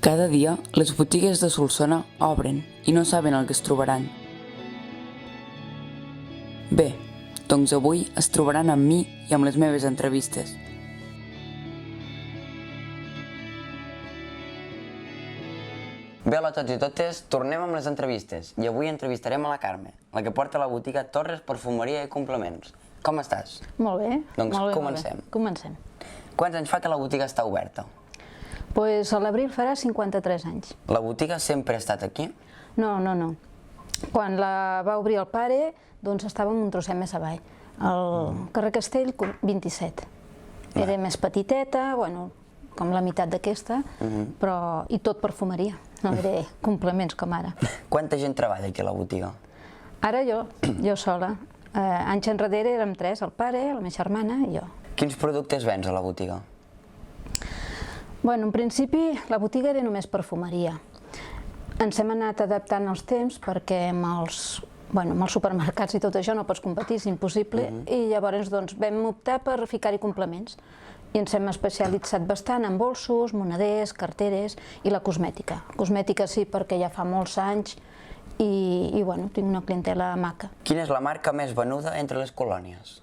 Cada dia, les botigues de Solsona obren i no saben el que es trobaran. Bé, doncs avui es trobaran amb mi i amb les meves entrevistes. Bé, hola a tots i totes, tornem amb les entrevistes i avui entrevistarem a la Carme, la que porta la botiga Torres Perfumeria i Complements. Com estàs? Molt bé. Doncs molt bé, comencem. Molt bé. Comencem. Quants anys fa que la botiga està oberta? Pues a l'abril farà 53 anys. La botiga sempre ha estat aquí? No. Quan la va obrir el pare, doncs estàvem un trosset més avall, al carrer Castell 27. Era més petiteta, bueno, com la meitat d'aquesta, però i tot perfumeria, no era complements com ara. Quanta gent treballa aquí a la botiga? Ara jo sola. Anys enrere érem tres, el pare, la meva germana i jo. Quins productes vens a la botiga? Bueno, en principi la botiga era només perfumeria. Ens hem anat adaptant als temps perquè amb els supermercats i tot això no pots competir, és impossible, i llavors doncs, vam optar per ficar-hi complements. I ens hem especialitzat bastant en bolsos, moneders, carteres i la cosmètica. Cosmètica sí, perquè ja fa molts anys i bueno, tinc una clientela maca. Quina és la marca més venuda entre les colònies?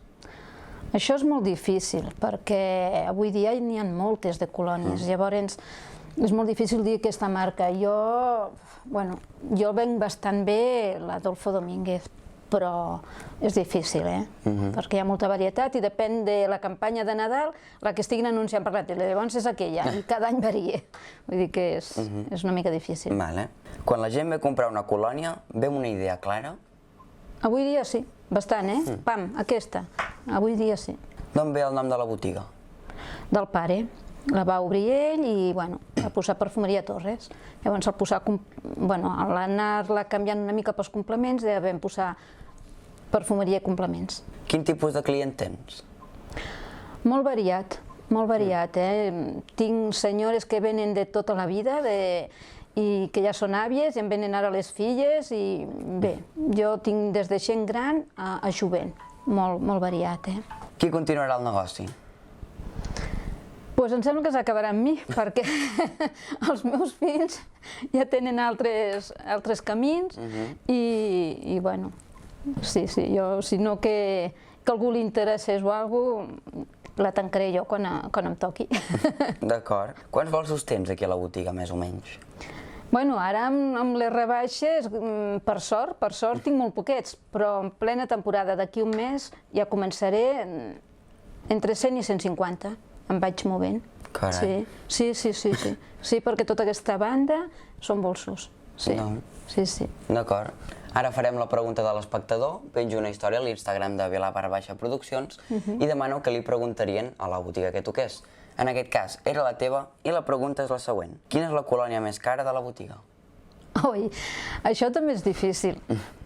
Això és molt difícil, perquè avui dia n'hi ha moltes de colònies, llavors és molt difícil dir aquesta marca. Jo venc bastant bé l'Adolfo Domínguez, però és difícil, perquè hi ha molta varietat i depèn de la campanya de Nadal, la que estiguin anunciant per la tele, llavors és aquella, i cada any varia. Vull dir que és una mica difícil. Quan la gent ve a comprar una colònia, ve amb una idea clara? Avui dia sí, bastant, Pam, aquesta. Avui dia sí. D'on ve el nom de la botiga? Del pare. La va obrir ell i, bueno, va posar Perfumeria Torres. Llavors, al anar-la canviant una mica pels complements, vam posar Perfumeria i Complements. Quin tipus de client tens? Molt variat, Tinc senyores que venen de tota la vida i que ja són àvies i em venen ara les filles i bé, jo tinc des de gent gran a jovent, molt variat. Qui continuarà el negoci? Doncs em sembla que s'acabarà amb mi, perquè els meus fills ja tenen altres camins i bueno, sí, jo, si no que algú li interessés o alguna cosa, la tancaré jo quan em toqui. D'acord. Quants bolsos tens aquí a la botiga, més o menys? Bueno, ara amb les rebaixes, per sort tinc molt poquets, però en plena temporada d'aquí un mes ja començaré entre 100 i 150, em vaig movent. Carai. Sí, perquè tota aquesta banda són bolsos. Sí. D'acord. Ara farem la pregunta de l'espectador, penjo una història a l'Instagram de Vilar_Produccions i demano que li preguntarien a la botiga que toqués. En aquest cas, era la teva i la pregunta és la següent. Quina és la colònia més cara de la botiga? Ui, això també és difícil,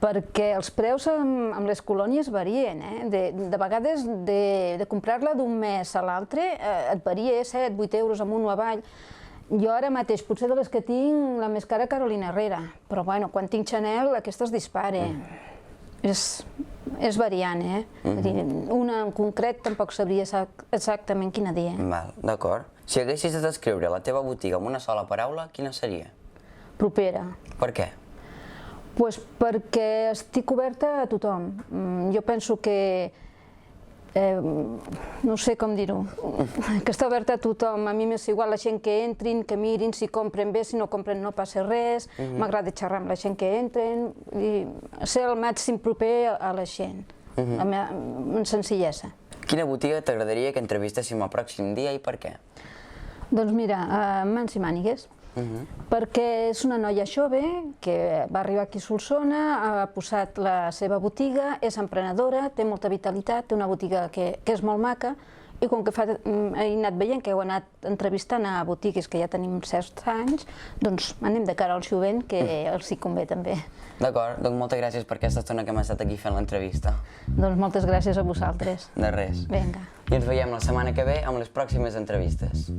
perquè els preus amb les colònies varien. De vegades, de comprar-la d'un mes a l'altre, et varia 7-8 euros amunt o avall. Jo ara mateix, potser de les que tinc, la més cara Carolina Herrera, però bueno, quan tinc Chanel, aquesta es dispara. És variant, Una en concret tampoc sabria exactament quina dir. D'acord. Si haguessis de descriure la teva botiga amb una sola paraula, quina seria? Propera. Per què? Doncs perquè estic oberta a tothom. Jo penso que no sé com dir-ho, que està oberta a tothom, a mi m'és igual la gent que entrin, que mirin, si compren bé, si no compren no passa res, m'agrada xerrar amb la gent que entren, i ser el màxim proper a la gent, amb senzillesa. Quina botiga t'agradaria que entrevistéssim el pròxim dia i per què? Doncs mira, Mans i Mànigues, perquè és una noia jove que va arribar aquí a Solsona, ha posat la seva botiga, és emprenedora, té molta vitalitat, té una botiga que és molt maca i com que he anat veient que heu anat entrevistant a botigues que ja tenim certs anys, doncs anem de cara al jovent que els hi convé també. D'acord, doncs moltes gràcies per aquesta estona que hem estat aquí fent l'entrevista. Doncs moltes gràcies a vosaltres. De res. Vinga. I ens veiem la setmana que ve amb les pròximes entrevistes.